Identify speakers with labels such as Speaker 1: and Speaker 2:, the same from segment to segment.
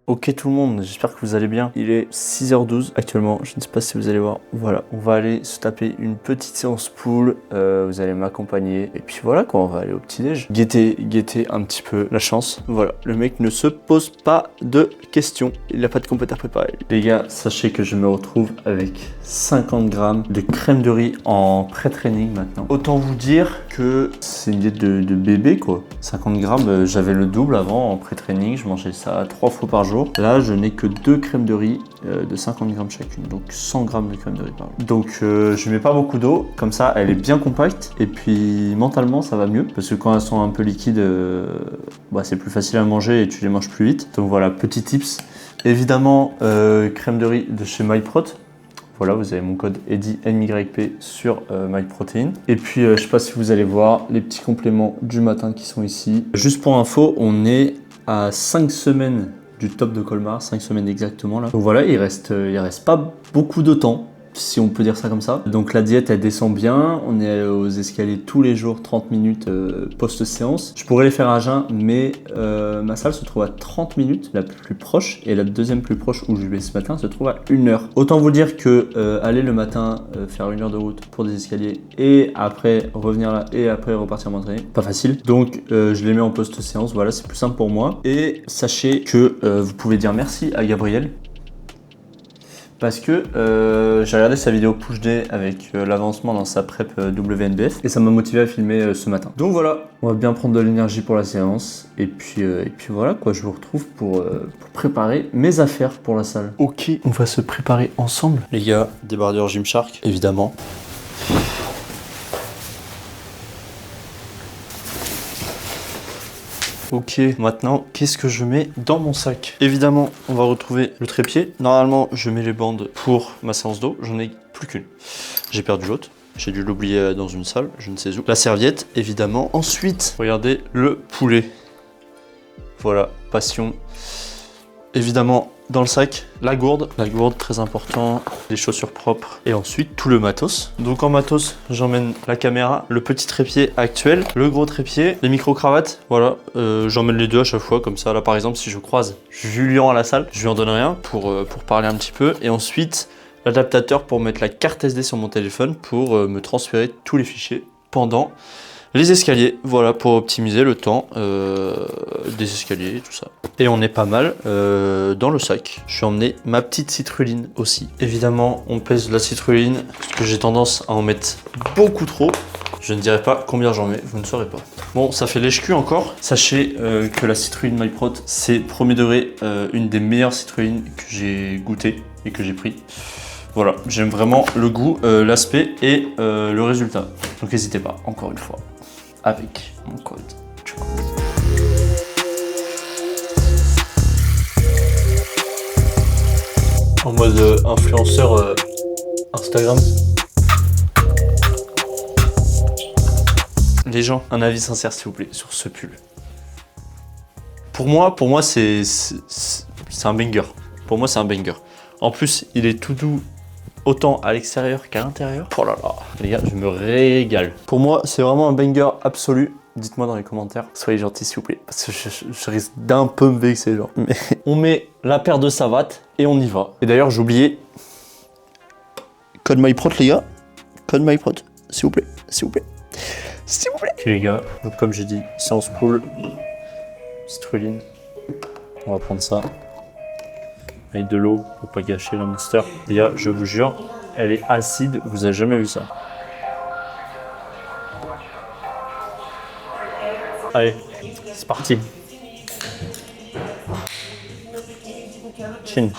Speaker 1: Ok tout le monde, j'espère que vous allez bien. Il est 6h12 actuellement, je ne sais pas si vous allez voir. Voilà, on va aller se taper une petite séance pool, vous allez m'accompagner. Et puis voilà quoi, on va aller au petit-déj. Guetter un petit peu la chance. Voilà, le mec ne se pose pas de questions. Il n'a pas de compète à préparer. Les gars, sachez que je me retrouve avec 50 grammes de crème de riz en pré-training maintenant. Autant vous dire que c'est une diète de bébé quoi. 50 grammes, j'avais le double avant en pré-training, je mangeais ça 3 fois par jour. Là, je n'ai que 2 crèmes de riz de 50 grammes chacune, donc 100 grammes de crème de riz par jour. Donc je mets pas beaucoup d'eau, comme ça elle est bien compacte et puis mentalement ça va mieux parce que quand elles sont un peu liquides, c'est plus facile à manger et tu les manges plus vite. Donc voilà, petit tips. Évidemment, crème de riz de chez MyProt. Voilà, vous avez mon code EDDYP sur MyProtein. Et puis, je sais pas si vous allez voir les petits compléments du matin qui sont ici. Juste pour info, on est à 5 semaines du top de Colmar, 5 semaines exactement là. Donc voilà, il reste pas beaucoup de temps, si on peut dire ça comme ça. Donc la diète elle descend bien, on est aux escaliers tous les jours 30 minutes post-séance. Je pourrais les faire à jeun, mais ma salle se trouve à 30 minutes, la plus proche, et la deuxième plus proche où je vais ce matin se trouve à 1 heure. Autant vous dire que aller le matin faire 1 heure de route pour des escaliers et après revenir là et après repartir m'entraîner, pas facile. Donc je les mets en post-séance, voilà, c'est plus simple pour moi. Et sachez que vous pouvez dire merci à Gabriel. Parce que j'ai regardé sa vidéo push day avec l'avancement dans sa prep WNBF et ça m'a motivé à filmer ce matin. Donc voilà, on va bien prendre de l'énergie pour la séance et puis voilà quoi, je vous retrouve pour préparer mes affaires pour la salle. Ok, on va se préparer ensemble. Les gars, débardeur Gymshark, évidemment. Ok, maintenant, qu'est-ce que je mets dans mon sac? Évidemment, on va retrouver le trépied. Normalement, je mets les bandes pour ma séance d'eau. J'en ai plus qu'une. J'ai perdu l'autre. J'ai dû l'oublier dans une salle, je ne sais où. La serviette, évidemment. Ensuite, regardez le poulet. Voilà, passion. Évidemment, dans le sac, la gourde très important, les chaussures propres et ensuite tout le matos. Donc en matos, j'emmène la caméra, le petit trépied actuel, le gros trépied, les micro-cravates, voilà, j'emmène les deux à chaque fois comme ça. Là par exemple, si je croise Julien à la salle, je lui en donne rien pour parler un petit peu et ensuite l'adaptateur pour mettre la carte SD sur mon téléphone pour me transférer tous les fichiers pendant les escaliers, voilà, pour optimiser le temps des escaliers, tout ça. Et on est pas mal dans le sac. Je suis emmené ma petite citrulline aussi. Évidemment, on pèse la citrulline, parce que j'ai tendance à en mettre beaucoup trop. Je ne dirai pas combien j'en mets, vous ne saurez pas. Bon, ça fait lèche-cul encore. Sachez que la citruline MyProt, c'est premier degré, une des meilleures citrulines que j'ai goûté et que j'ai pris. Voilà, j'aime vraiment le goût, l'aspect et le résultat. Donc n'hésitez pas, encore une fois, avec mon code. En mode influenceur Instagram. Les gens, un avis sincère s'il vous plaît sur ce pull. Pour moi c'est un banger. Pour moi c'est un banger. En plus, il est tout doux autant à l'extérieur qu'à l'intérieur. Oh là là, les gars, je me régale. Pour moi, c'est vraiment un banger absolu. Dites-moi dans les commentaires, soyez gentils s'il vous plaît, parce que je risque d'un peu me vexer genre. Mais on met la paire de savates et on y va. Et d'ailleurs, j'ai oublié code MyProt les gars, code MyProt, s'il vous plaît, s'il vous plaît, s'il vous plaît. Ok les gars, donc comme j'ai dit, séance pool, citrulline. On va prendre ça. Avec de l'eau pour pas gâcher la monster. Les gars, je vous jure, elle est acide, vous avez jamais vu ça. Allez, c'est parti. Chin.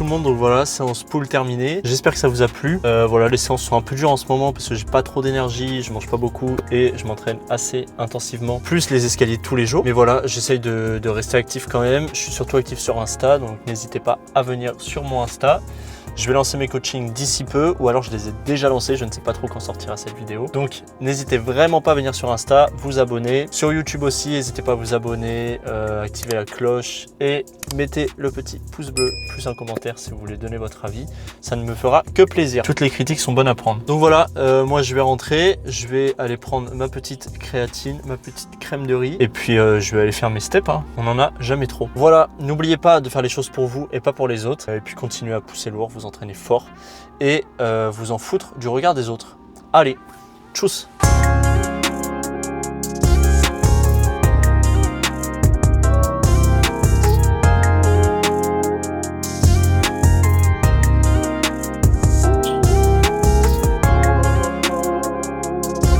Speaker 1: le monde, donc voilà, séance pool terminée. J'espère que ça vous a plu. Voilà, les séances sont un peu dures en ce moment parce que j'ai pas trop d'énergie, je mange pas beaucoup et je m'entraîne assez intensivement, plus les escaliers tous les jours. Mais voilà, j'essaye de rester actif quand même. Je suis surtout actif sur Insta, donc n'hésitez pas à venir sur mon Insta. Je vais lancer mes coachings d'ici peu, ou alors je les ai déjà lancés, je ne sais pas trop quand sortira cette vidéo. Donc n'hésitez vraiment pas à venir sur Insta, vous abonner. Sur YouTube aussi, n'hésitez pas à vous abonner, activer la cloche et mettez le petit pouce bleu, plus un commentaire si vous voulez donner votre avis. Ça ne me fera que plaisir. Toutes les critiques sont bonnes à prendre. Donc voilà, moi je vais rentrer, je vais aller prendre ma petite créatine, ma petite crème de riz, et puis je vais aller faire mes steps, hein. On n'en a jamais trop. Voilà, n'oubliez pas de faire les choses pour vous et pas pour les autres. Et puis continuez à pousser lourd, vous entraîner fort et vous en foutre du regard des autres. Allez, tchuss!